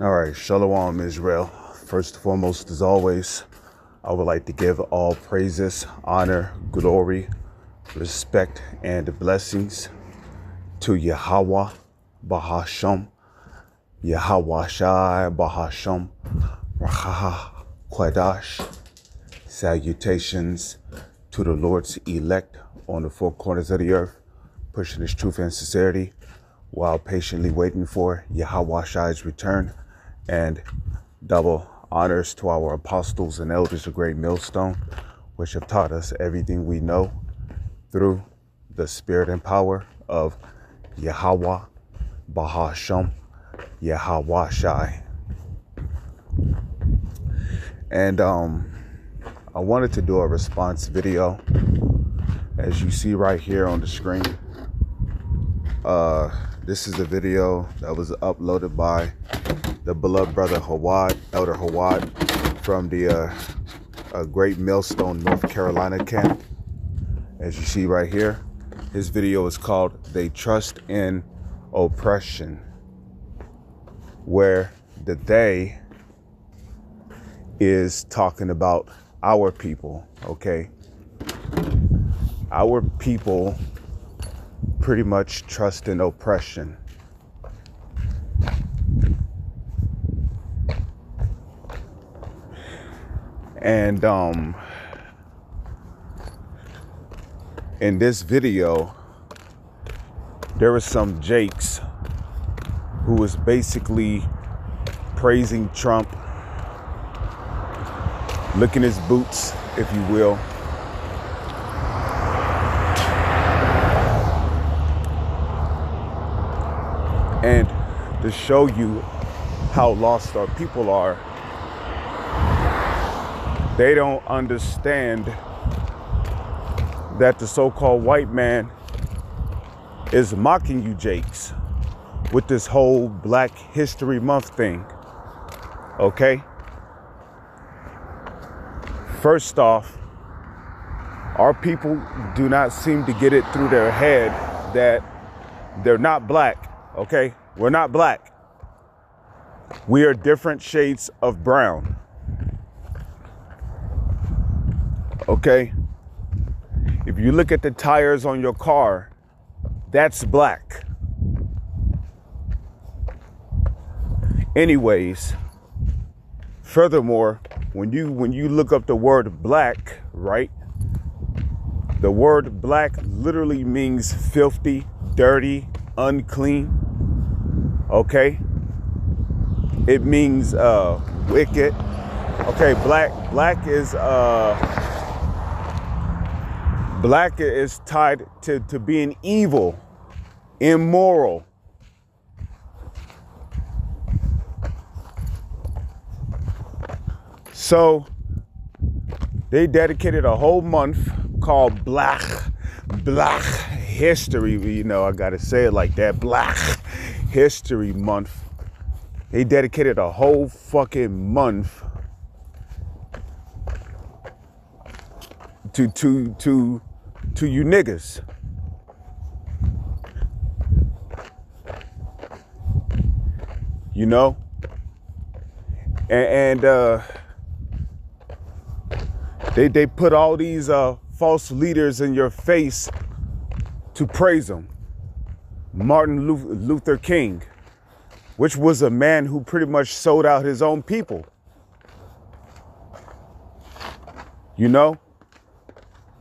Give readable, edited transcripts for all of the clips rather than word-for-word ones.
All right, Shalom, Israel. First and foremost, as always, I would like to give all praises, honor, glory, respect, and blessings to Yahweh, Bahasham, Yahweh Shai, Bahasham, Raha, Kwadash. Salutations to the Lord's elect on the four corners of the earth, pushing his truth and sincerity while patiently waiting for Yahweh Shai's return. And double honors to our apostles and elders of Great Millstone, which have taught us everything we know through the spirit and power of Yahweh, Bahasham, Yahweh Shai. And I wanted to do a response video, as you see right here on the screen. This is a video that was uploaded by the beloved brother Hawad, Elder Hawad, from the Great Millstone, North Carolina camp. As you see right here, his video is called "They Trust in Oppression," where the "they" is talking about our people, okay? Our people pretty much trust in oppression. And in this video, there was some Jakes who was basically praising Trump, licking his boots, if you will. And to show you how lost our people are, they don't understand that the so-called white man is mocking you Jakes with this whole Black History Month thing, okay? First off, our people do not seem to get it through their head that they're not black, okay? We're not black. We are different shades of brown. Okay? If you look at the tires on your car, that's black. Anyways, furthermore, when you look up the word black, right? The word black literally means filthy, dirty, unclean. Okay? It means wicked. Okay, black is tied to being evil, immoral. So they dedicated a whole month called Black History. You know, I gotta say it like that. Black History Month. They dedicated a whole fucking month to you niggas. You know? And they put all these false leaders in your face to praise them. Martin Luther King, which was a man who pretty much sold out his own people. You know?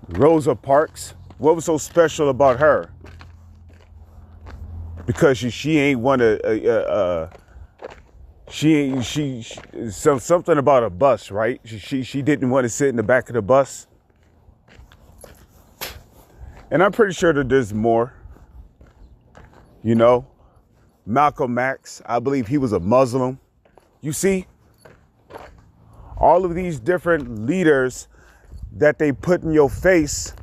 Rosa Parks, what was so special about her? Because she ain't want to, something about a bus, right? She didn't want to sit in the back of the bus. And I'm pretty sure that there's more. You know, Malcolm X, I believe he was a Muslim. You see, all of these different leaders that they put in your face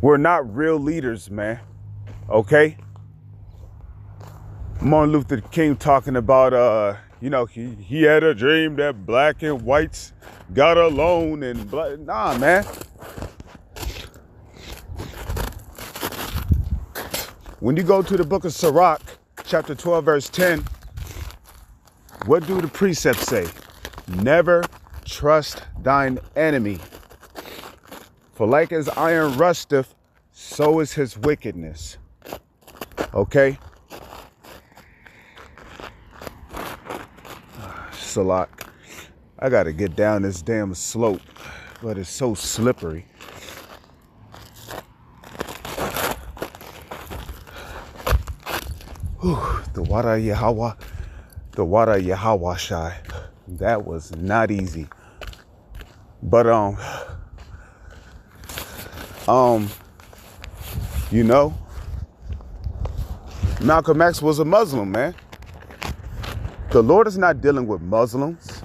were not real leaders, man. Okay? Martin Luther King talking about, you know, he had a dream that black and whites got along and black. Nah, man. When you go to the book of Sirach, chapter 12, verse 10, What do the precepts say? Never trust thine enemy. For like as iron rusteth, so is his wickedness. Okay? Salak. I gotta get down this damn slope, but it's so slippery. Whew, the Wada Yahweh Shai. That was not easy. But you know, Malcolm X was a Muslim, man. The Lord is not dealing with Muslims.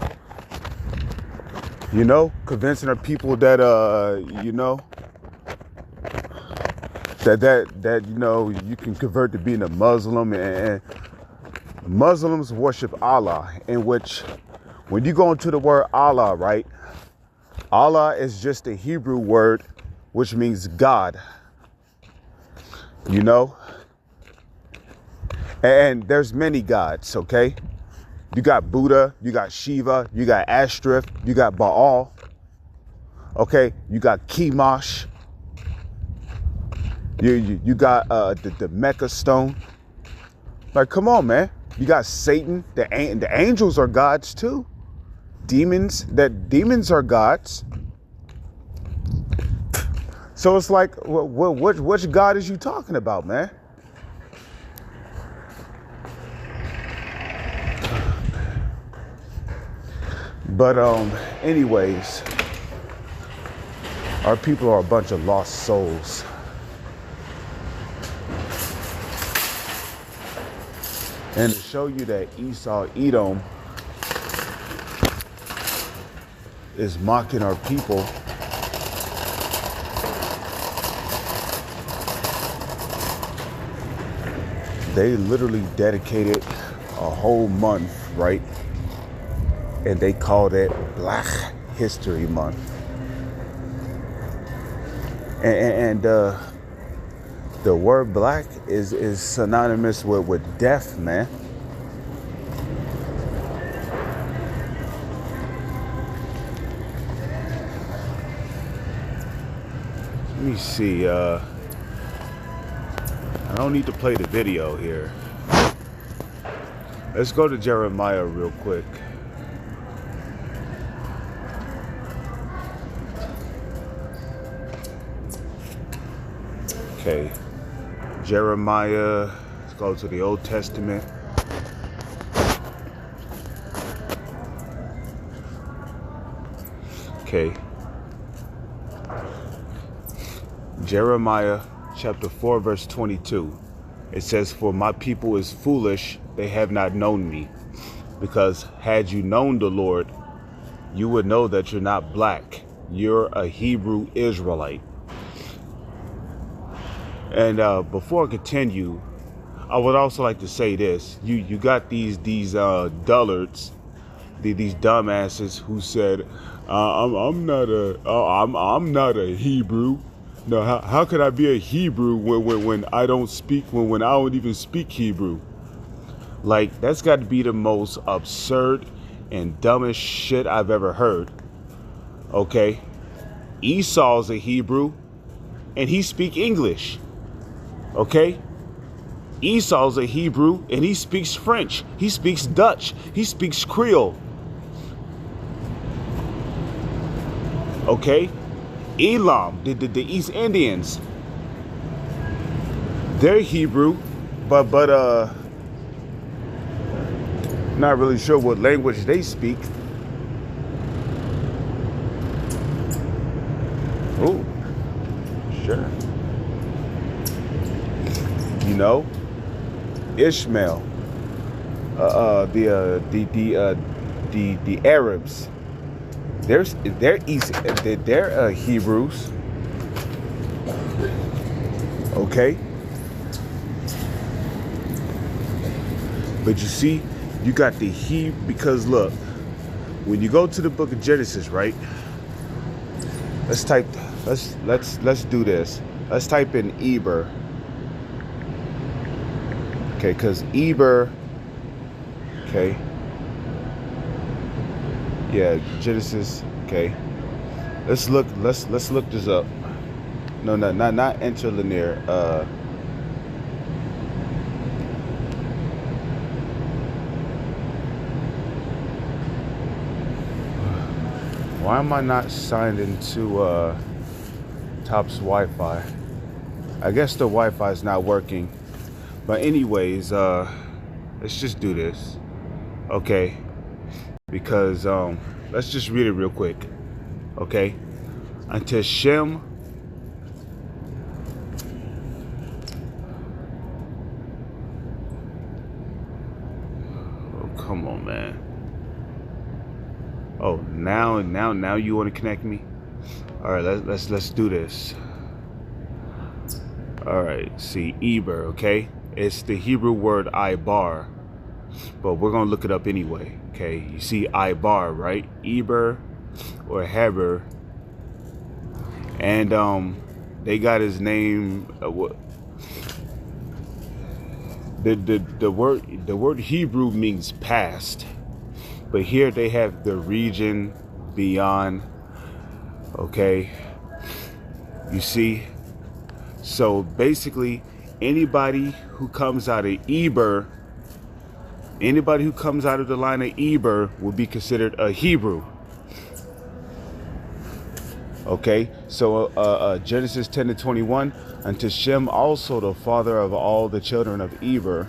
You know, convincing our people that you know, that you know, you can convert to being a Muslim, and Muslims worship Allah, in which when you go into the word Allah, right? Allah is just a Hebrew word which means God. You know? And there's many gods, okay? You got Buddha, you got Shiva, you got Ashtoreth, you got Baal. Okay? You got Chemosh. You got the Mecca stone. Like, come on, man. You got Satan. The angels are gods too. Demons are gods. So it's like, which God is you talking about, man? But anyways, our people are a bunch of lost souls. And to show you that Esau, Edom, is mocking our people, they literally dedicated a whole month, right? And they called it Black History Month. And the word black is synonymous with death, man. Let me see. I don't need to play the video here. Let's go to Jeremiah real quick. Okay. Jeremiah, let's go to the Old Testament. Okay. Jeremiah chapter 4, verse 22. It says, "For my people is foolish, they have not known me. Because had you known the Lord, you would know that you're not black. You're a Hebrew Israelite." And before I continue, I would also like to say this: you got these dullards, these dumbasses who said, I'm not a Hebrew. No, how could I be a Hebrew when I don't speak when I don't even speak Hebrew? Like, that's got to be the most absurd and dumbest shit I've ever heard. Okay, Esau's a Hebrew, and he speak English. Okay? Esau's a Hebrew and he speaks French. He speaks Dutch. He speaks Creole. Okay? Elam, the East Indians, they're Hebrew, but not really sure what language they speak. Oh, sure. You know, Ishmael, the Arabs, they're Hebrews. Okay, but you see, you got the because look, when you go to the book of Genesis, right? Let's do this. Let's type in Eber. Okay, because Eber, okay, Yeah, Genesis. Okay. Let's look this up. No, not interlinear. Why am I not signed into Top's Wi-Fi? I guess the Wi-Fi is not working. But anyways, let's just do this. Okay. Because let's just read it real quick. Okay. Until Shem come on, man. Oh, now you want to connect me? All right, let's do this. All right, see, Eber, okay? It's the Hebrew word Ibar, but we're gonna look it up anyway, okay? You see Ibar, right? Eber or Heber, and they got his name. The word Hebrew means past, but here they have the region beyond. Okay, you see. So basically, anybody who comes out of Eber, anybody who comes out of the line of Eber will be considered a Hebrew. Okay, so Genesis 10:21, unto Shem also the father of all the children of Eber.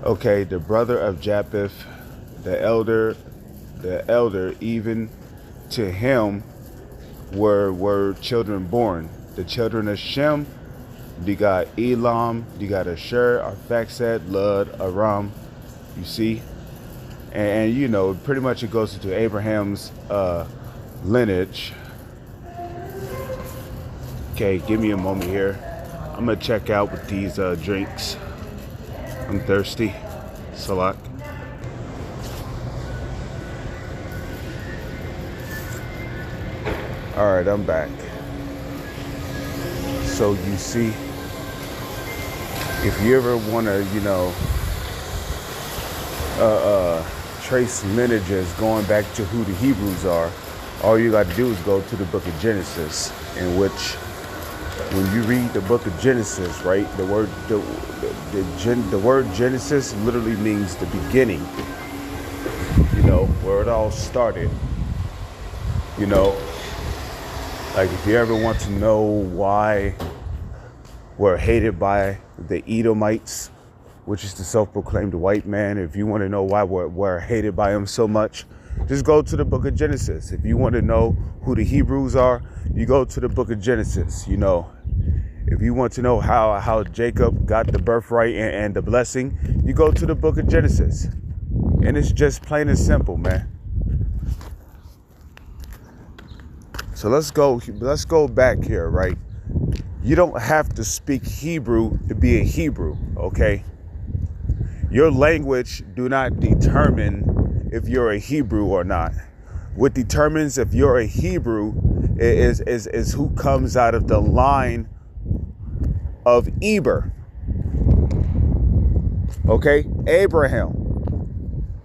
Okay, the brother of Japheth, the elder, even to him were children born. The children of Shem, you got Elam, you got Asher, Arphaxad, Lud, Aram. You see? And you know, pretty much it goes into Abraham's lineage. Okay, give me a moment here. I'm gonna check out with these drinks. I'm thirsty. Salak. All right, I'm back. So you see, if you ever want to, you know, trace lineages going back to who the Hebrews are, all you got to do is go to the book of Genesis, in which, when you read the book of Genesis, right, the word Genesis literally means the beginning, you know, where it all started, you know. Like, if you ever want to know why we're hated by the Edomites, which is the self-proclaimed white man, if you want to know why we're hated by them so much, just go to the book of Genesis. If you want to know who the Hebrews are, you go to the book of Genesis. You know, if you want to know how Jacob got the birthright and the blessing, you go to the book of Genesis. And it's just plain and simple, man. So let's go back here, right? You don't have to speak Hebrew to be a Hebrew, okay? Your language do not determine if you're a Hebrew or not. What determines if you're a Hebrew is who comes out of the line of Eber. Okay? Abraham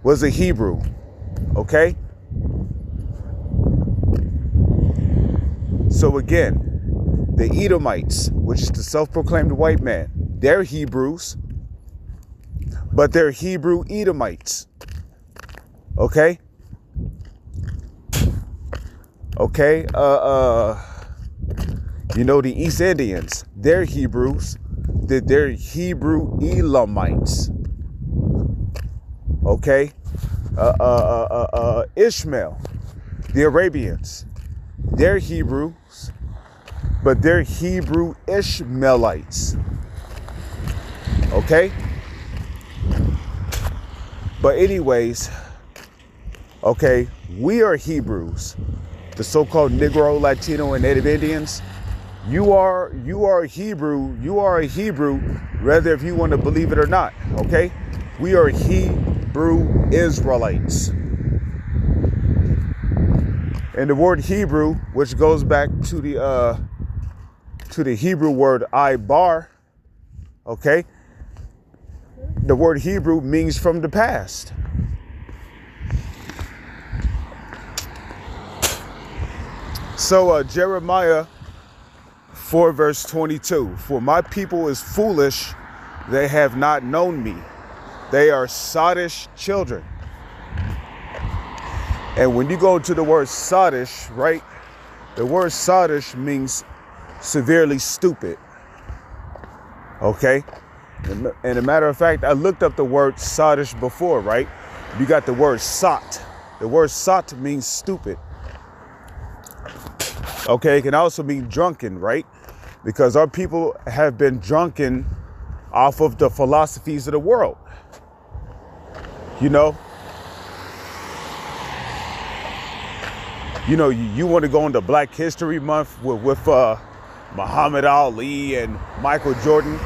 was a Hebrew, okay? So again, the Edomites, which is the self-proclaimed white man, they're Hebrews, but they're Hebrew Edomites. Okay? Okay, you know, the East Indians, they're Hebrews, they're Hebrew Elamites. Okay? Ishmael, the Arabians, they're Hebrews, but they're Hebrew Ishmaelites. Okay? But anyways, okay, we are Hebrews, the so-called Negro, Latino, and Native Indians. You are a Hebrew. You are a Hebrew, whether if you want to believe it or not. Okay? We are Hebrew Israelites. And the word Hebrew, which goes back to the Hebrew word Ibar, okay? the word Hebrew means from the past. So Jeremiah 4 verse 22, for my people is foolish, they have not known me. They are sottish children. And when you go to the word sottish, right, the word sottish means severely stupid. Okay? And a matter of fact, I looked up the word sottish before, right? You got the word sot. The word sot means stupid. Okay, it can also mean drunken, right? Because our people have been drunken off of the philosophies of the world. You know, you want to go into Black History Month with Muhammad Ali and Michael Jordan.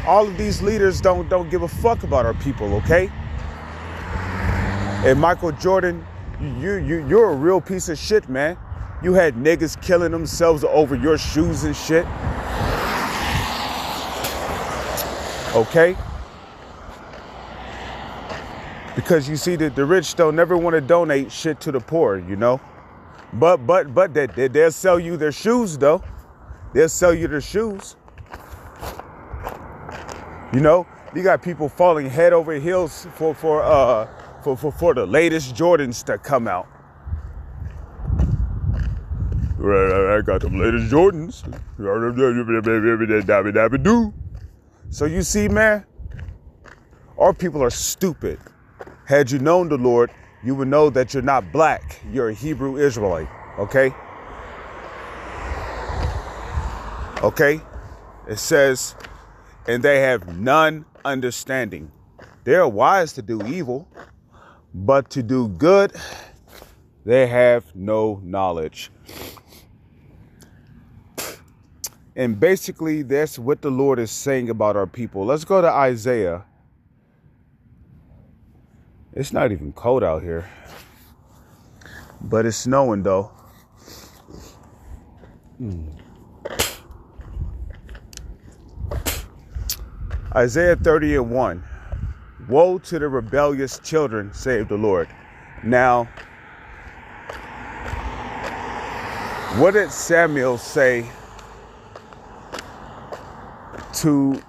All of these leaders don't give a fuck about our people, okay? And Michael Jordan, you're a real piece of shit, man. You had niggas killing themselves over your shoes and shit. Okay? Because you see that the rich don't never want to donate shit to the poor, you know? But they'll sell you their shoes though. They'll sell you their shoes. You know, you got people falling head over heels for the latest Jordans to come out. I got them latest Jordans. So you see, man, our people are stupid. Had you known the Lord, you would know that you're not black. You're a Hebrew Israelite, okay? Okay? It says, and they have none understanding. They are wise to do evil, but to do good, they have no knowledge. And basically, that's what the Lord is saying about our people. Let's go to Isaiah. It's not even cold out here, but it's snowing though. Isaiah 30:1. Woe to the rebellious children, save the Lord. Now, what did Samuel say to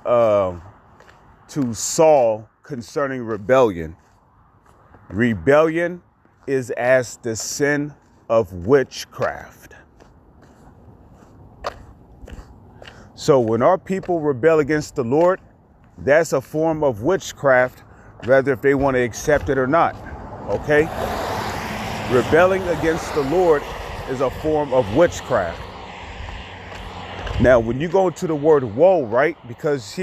Saul concerning rebellion? Rebellion is as the sin of witchcraft. So when our people rebel against the Lord, that's a form of witchcraft, whether if they want to accept it or not. Okay? Rebelling against the Lord is a form of witchcraft. Now, when you go to the word woe, right? Because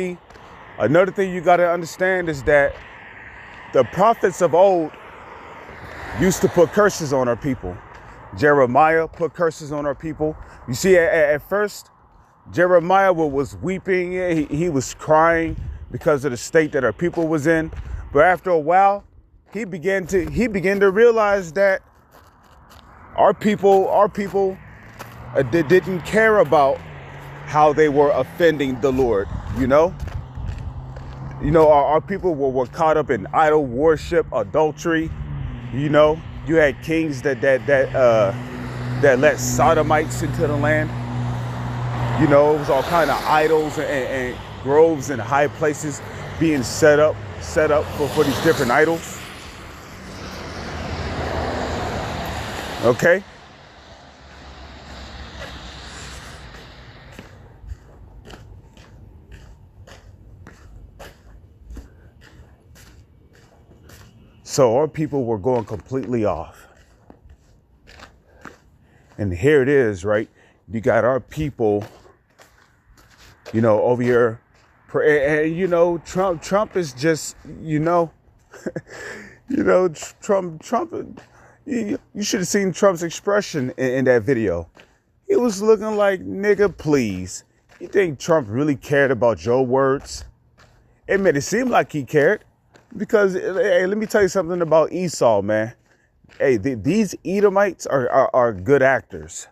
another thing you got to understand is that the prophets of old used to put curses on our people. Jeremiah put curses on our people. You see, at first, Jeremiah was weeping. He was crying because of the state that our people was in. But after a while, he began to realize that our people didn't care about how they were offending the Lord, you know? You know, our people were caught up in idol worship, adultery. You know, you had kings that let sodomites into the land. You know, it was all kind of idols and groves and high places being set up for these different idols. Okay? So our people were going completely off. And here it is, right? You got our people, you know, over here. And, you know, Trump is just, you know, Trump, you should have seen Trump's expression in that video. He was looking like, nigga, please. You think Trump really cared about your words? It made it seem like he cared. Because, hey, let me tell you something about Esau, man. Hey, these Edomites are good actors.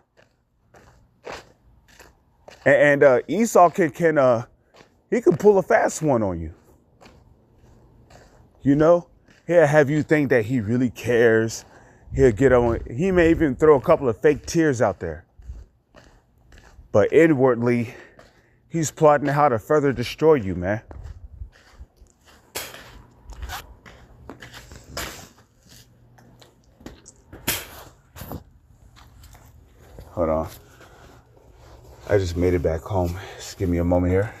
And Esau can pull a fast one on you. You know, he'll have you think that he really cares. He'll get on. He may even throw a couple of fake tears out there. But inwardly, he's plotting how to further destroy you, man. Hold on. I just made it back home. Just give me a moment here.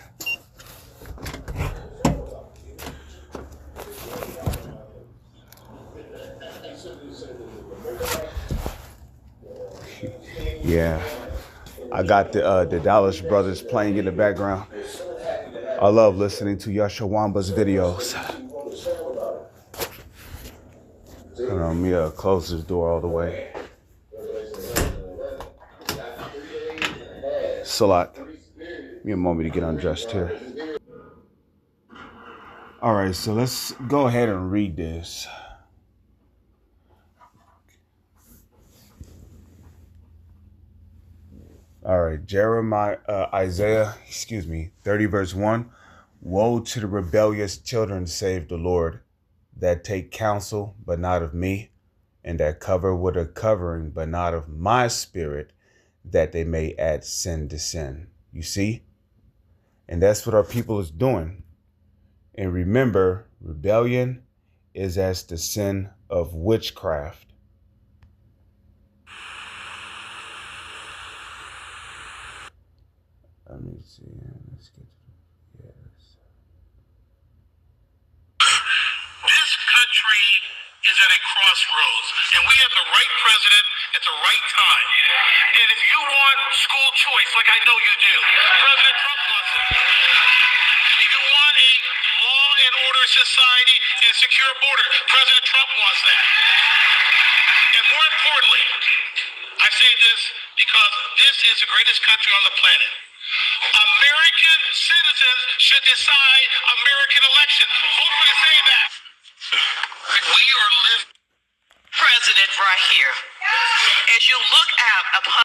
Yeah, I got the Dallas Brothers playing in the background. I love listening to Yashawamba's videos. Hold on, let me close this door all the way. Salat. Give me a moment to get undressed here. All right, so let's go ahead and read this. All right, Isaiah 30 verse 1. Woe to the rebellious children, save the Lord, that take counsel, but not of me, and that cover with a covering, but not of my spirit, that they may add sin to sin. You see? And that's what our people is doing. And remember, rebellion is as the sin of witchcraft. Let me see. Let's get to yes. This country is at a crossroads, and we have the right president at the right time. And if you want school choice, like I know you do, President Trump wants it. If you want a law and order society and a secure border, President Trump wants that. And more importantly, I say this because this is the greatest country on the planet. American citizens should decide American elections. Hold on to say that. We are living president right here. As you look out upon.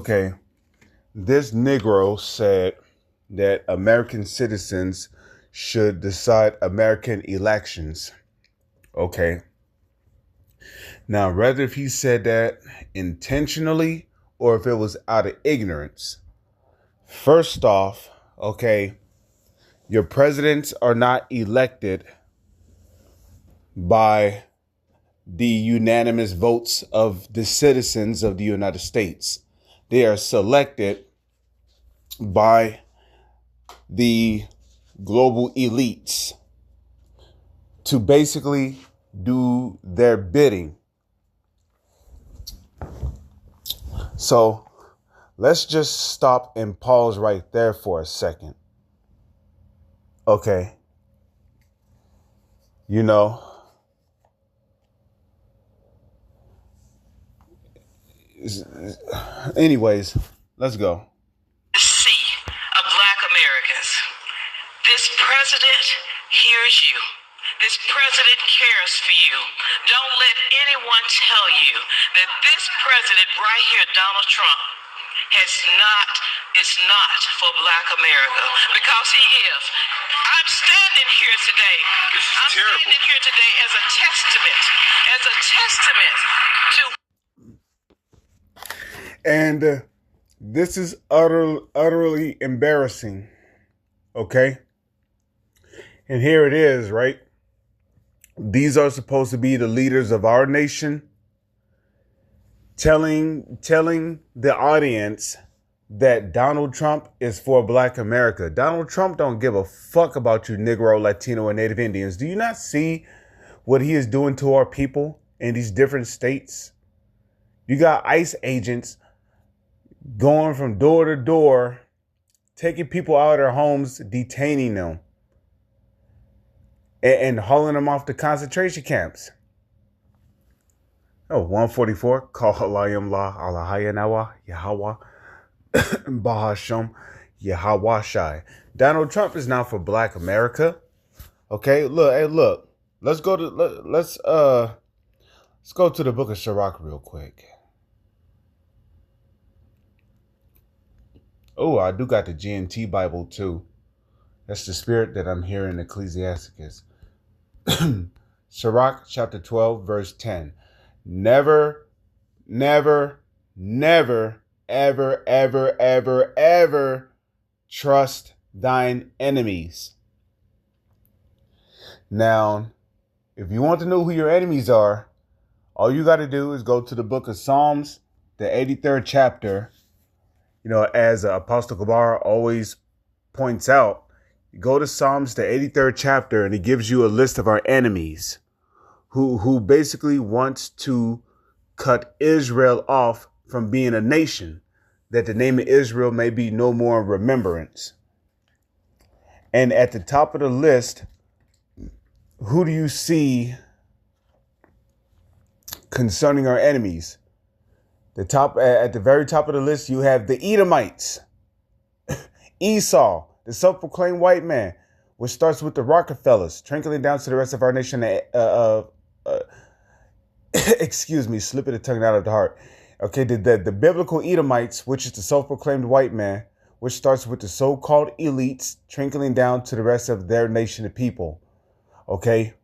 Okay. This Negro said that American citizens should decide American elections. Okay. Now, whether if he said that intentionally or if it was out of ignorance, first off, okay, your presidents are not elected by the unanimous votes of the citizens of the United States. They are selected by the global elites to basically do their bidding. So let's just stop and pause right there for a second. Okay. You know, anyways, let's go. The sea of Black Americans. This president hears you. This president cares for you. Don't let anyone tell you that this president right here, Donald Trump, is not for Black America, because he is. I'm standing here today. Standing here today as a testament to. And this is utterly embarrassing. Okay. And here it is, right? These are supposed to be the leaders of our nation telling the audience that Donald Trump is for Black America. Donald Trump don't give a fuck about you Negro, Latino, and Native Indians. Do you not see what he is doing to our people in these different states? You got ICE agents going from door to door, taking people out of their homes, detaining them, and hauling them off to concentration camps. Oh, 144. Call Halayim La Alahayanawa Yahweh Bahasham Yahweh Shai. Donald Trump is not for Black America. Okay, look. Let's go to the book of Sirach real quick. Oh, I do got the GNT Bible too. That's the spirit that I'm hearing in Ecclesiasticus. Sirach chapter 12, verse 10. Never, never, never, ever, ever, ever, ever trust thine enemies. Now, if you want to know who your enemies are, all you got to do is go to the book of Psalms, the 83rd chapter. You know, as Apostle Gabar always points out, you go to Psalms, the 83rd chapter, and it gives you a list of our enemies who basically wants to cut Israel off from being a nation, that the name of Israel may be no more in remembrance. And at the top of the list, who do you see concerning our enemies? At the very top of the list, you have the Edomites, Esau, the self-proclaimed white man, which starts with the Rockefellers, trickling down to the rest of our nation. Excuse me, slipping the tongue out of the heart. Okay, the biblical Edomites, which is the self-proclaimed white man, which starts with the so-called elites, trickling down to the rest of their nation of people. Okay,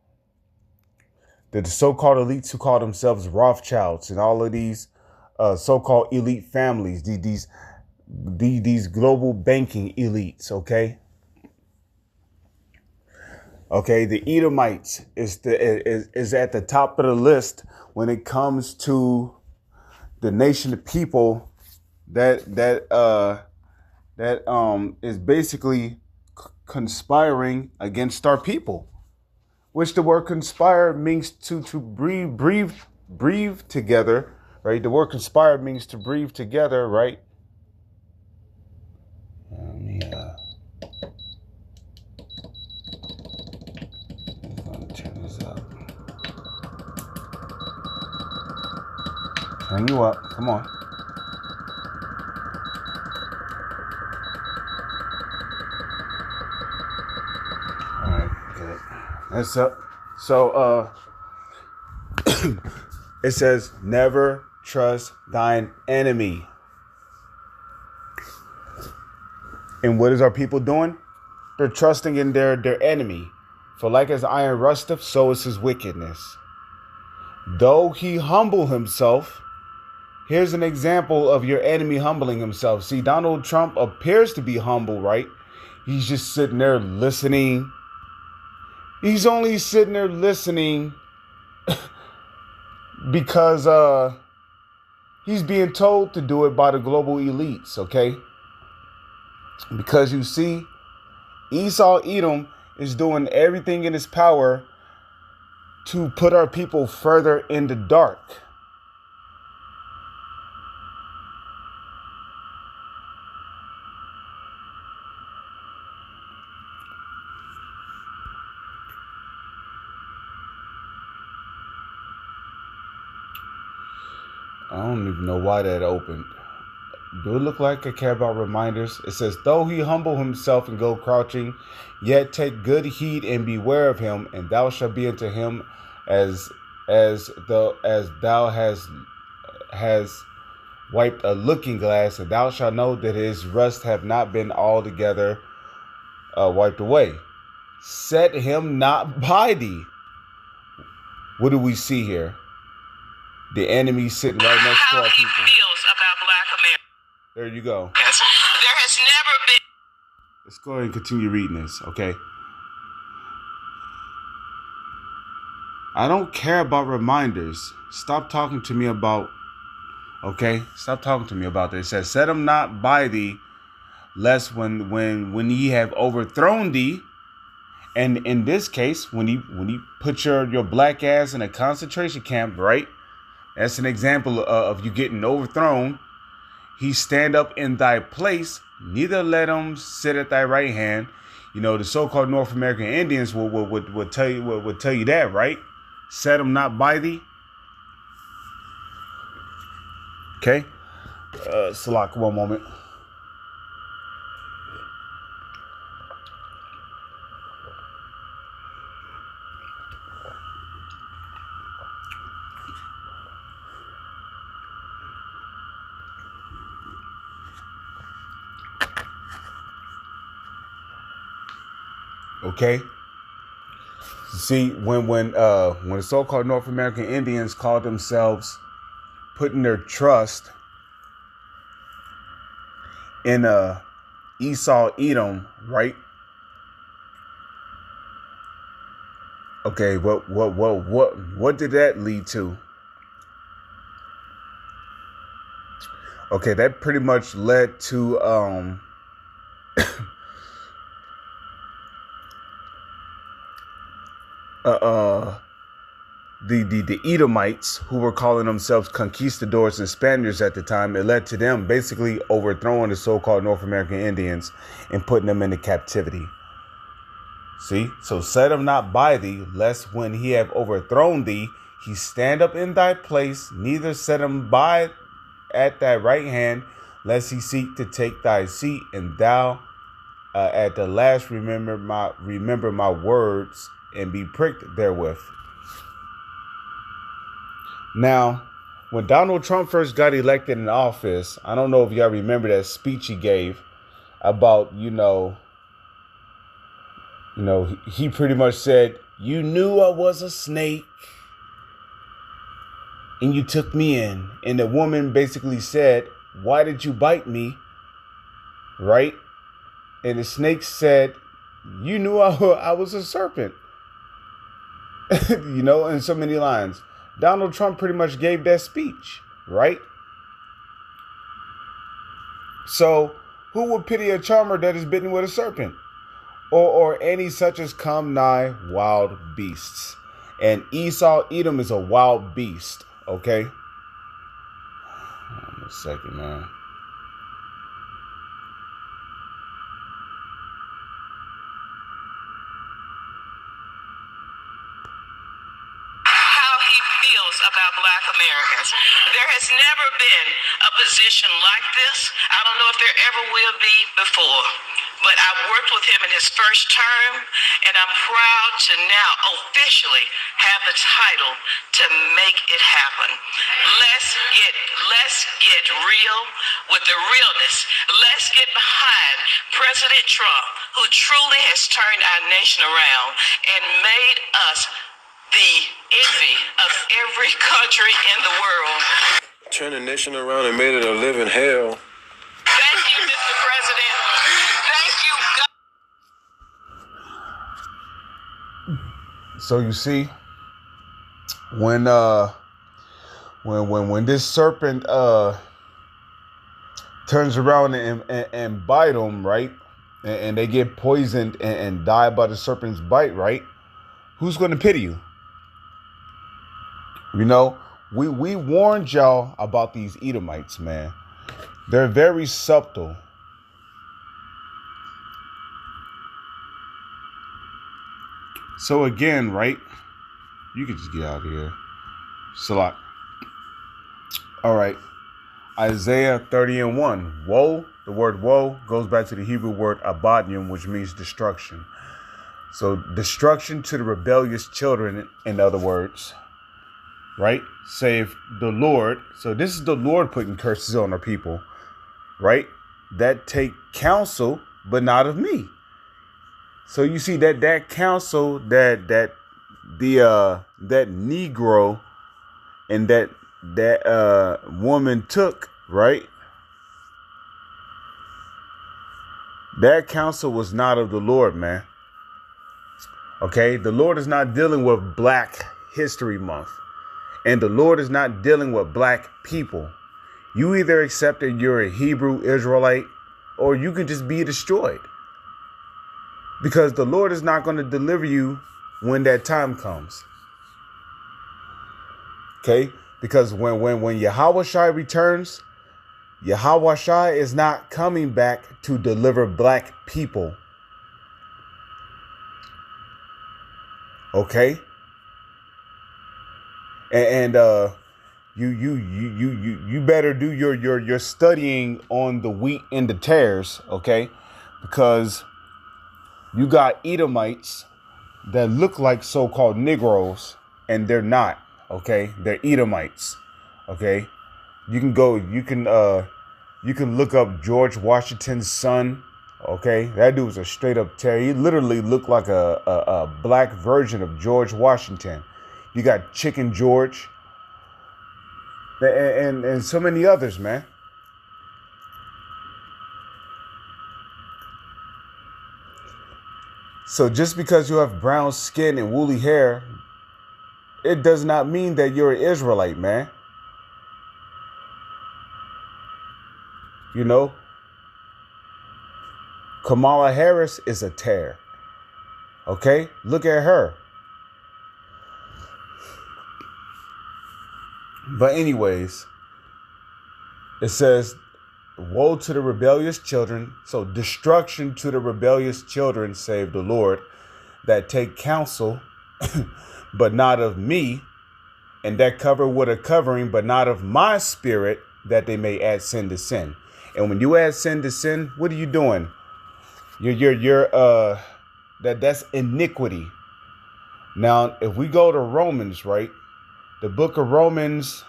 the so-called elites who call themselves Rothschilds and all of these so-called elite families, these global banking elites. Okay, the Edomites is at the top of the list when it comes to the nation of people that is basically conspiring against our people, which the word conspire means to breathe together, right? The word conspire means to breathe together, right? Let me turn this up. Turn you up. Come on. All right, good. That's up. So it says, never trust thine enemy. And what is our people doing? They're trusting in their enemy. For like as iron rusteth, so is his wickedness. Though he humble himself, here's an example of your enemy humbling himself. See, Donald Trump appears to be humble, right? He's just sitting there listening. He's only sitting there listening because he's being told to do it by the global elites, okay? Because you see, Esau Edom is doing everything in his power to put our people further in the dark. I don't even know why that opened. Do it look like I care about reminders? It says, though he humble himself and go crouching, yet take good heed and beware of him, and thou shalt be unto him as thou has wiped a looking glass, and thou shalt know that his rust have not been altogether wiped away. Set him not by thee. What do we see here? The enemy sitting right next to our people. How he feels about Black America. There you go. Yes. There has never been. Let's go ahead and continue reading this, okay? I don't care about reminders. Stop talking to me about, okay? Stop talking to me about this. It says, set him not by thee, lest when ye have overthrown thee, and in this case, when you put your black ass in a concentration camp, right? That's an example of you getting overthrown. He stand up in thy place, neither let him sit at thy right hand. You know, the so-called North American Indians would tell you that, right? Set him not by thee. Okay. Salak, one moment. Okay. See, when the so-called North American Indians called themselves putting their trust in Esau Edom, right? Okay, what did that lead to? Okay, that pretty much led to the Edomites, who were calling themselves conquistadors and Spaniards at the time. It led to them basically overthrowing the so-called North American Indians and putting them into captivity. See, so set him not by thee, lest when he have overthrown thee, he stand up in thy place. Neither set him by at thy right hand, lest he seek to take thy seat, and thou at the last remember my words and be pricked therewith. Now, when Donald Trump first got elected in office, I don't know if y'all remember that speech he gave about, he pretty much said, you knew I was a snake and you took me in. And the woman basically said, why did you bite me? Right? And the snake said, you knew I was a serpent. In so many lines. Donald Trump pretty much gave that speech, right? So who would pity a charmer that is bitten with a serpent? Or any such as come nigh wild beasts. And Esau Edom is a wild beast, okay? Hold on a second, man. About Black Americans. There has never been a position like this. I don't know if there ever will be before. But I worked with him in his first term, and I'm proud to now officially have the title to make it happen. Let's get real with the realness. Let's get behind President Trump, who truly has turned our nation around and made us the envy of every country in the world. Turned the nation around and made it a living hell. Thank you, Mr. President. Thank you, God. So you see, when this serpent turns around and bite them, right? And they get poisoned and die by the serpent's bite, right? Who's going to pity you? We warned y'all about these Edomites, man. They're very subtle. So again, right? You can just get out of here. Salak. All right. Isaiah 30:1. Woe. The word woe goes back to the Hebrew word abadium, which means destruction. So destruction to the rebellious children, in other words. Right? Save the Lord. So this is the Lord putting curses on our people. Right? That take counsel, but not of me. So you see that counsel that Negro and that woman took, right? That counsel was not of the Lord, man. Okay? The Lord is not dealing with Black History Month. And the Lord is not dealing with Black people. You either accept that you're a Hebrew Israelite or you can just be destroyed. Because the Lord is not going to deliver you when that time comes. Okay? Because when Yahushua returns, Yahushua is not coming back to deliver Black people. Okay? And you better do your studying on the wheat and the tares, okay? Because you got Edomites that look like so-called Negroes, and they're not, okay? They're Edomites, okay? You can look up George Washington's son, Okay, that dude was a straight up terror. He literally looked like a black version of George Washington. You got Chicken George and so many others, man. So just because you have brown skin and woolly hair, it does not mean that you're an Israelite, man. You know, Kamala Harris is a tear. Okay, look at her. But anyways, it says, woe to the rebellious children. So destruction to the rebellious children, save the Lord, that take counsel, but not of me, and that cover with a covering, but not of my spirit, that they may add sin to sin. And when you add sin to sin, what are you doing? That's iniquity. Now, if we go to Romans, right? The book of Romans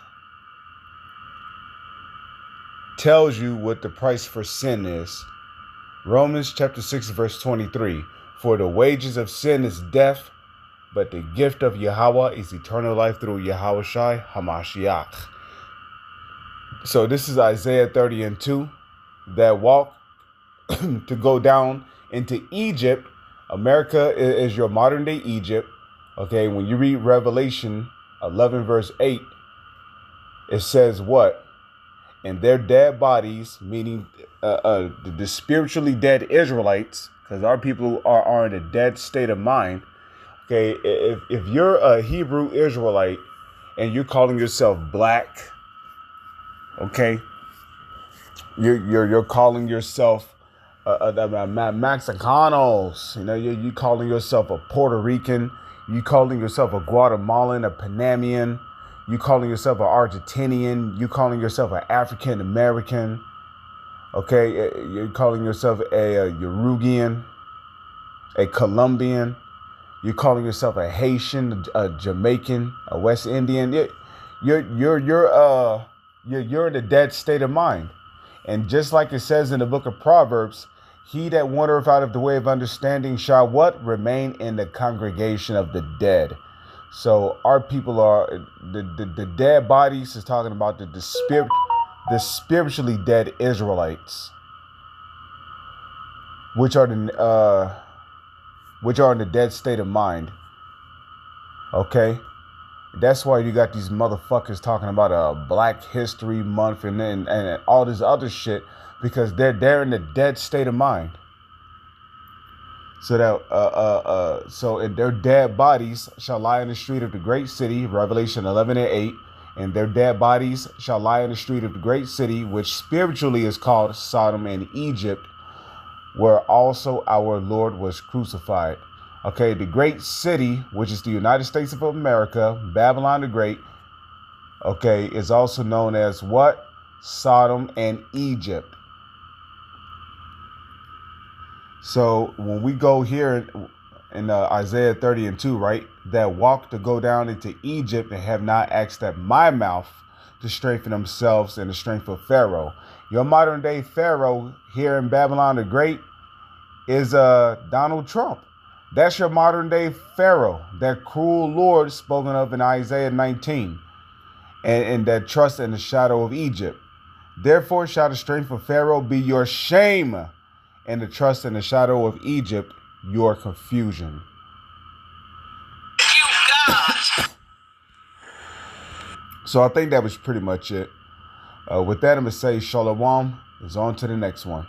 tells you what the price for sin is. Romans chapter 6, verse 23. For the wages of sin is death, but the gift of Yahweh is eternal life through Yahushua HaMashiach. So this is Isaiah 30 and 2. That walk to go down into Egypt. America is your modern day Egypt. Okay, when you read Revelation 11 verse 8, it says what? And their dead bodies, meaning the spiritually dead Israelites, because our people are in a dead state of mind. Okay, if you're a Hebrew Israelite and you're calling yourself black, okay, you're calling yourself Mexicanos. You know, you calling yourself a Puerto Rican. You calling yourself a Guatemalan, a Panamanian. You calling yourself an Argentinian. You calling yourself an African American. Okay, you're calling yourself a Uruguayan, a Colombian. You're calling yourself a Haitian, a Jamaican, a West Indian. You're in a dead state of mind. And just like it says in the book of Proverbs, he that wandereth out of the way of understanding shall what? Remain in the congregation of the dead. So our people are, the dead bodies is talking about the spiritually dead Israelites, which are in the dead state of mind. Okay? That's why you got these motherfuckers talking about a Black History Month and all this other shit, because they're in a dead state of mind. So that so in their dead bodies shall lie in the street of the great city, Revelation 11 and 8, and their dead bodies shall lie in the street of the great city, which spiritually is called Sodom and Egypt, where also our Lord was crucified. Okay, the great city, which is the United States of America, Babylon the Great, okay, is also known as what? Sodom and Egypt. So when we go here in Isaiah 30 and 2, right, that walk to go down into Egypt and have not asked at my mouth to strengthen themselves in the strength of Pharaoh. Your modern day Pharaoh here in Babylon the Great is Donald Trump. That's your modern day Pharaoh, that cruel Lord spoken of in Isaiah 19, and that trust in the shadow of Egypt. Therefore shall the strength of Pharaoh be your shame, and the trust in the shadow of Egypt your confusion. So I think that was pretty much it. With that, I'm going to say shalom. Is on to the next one.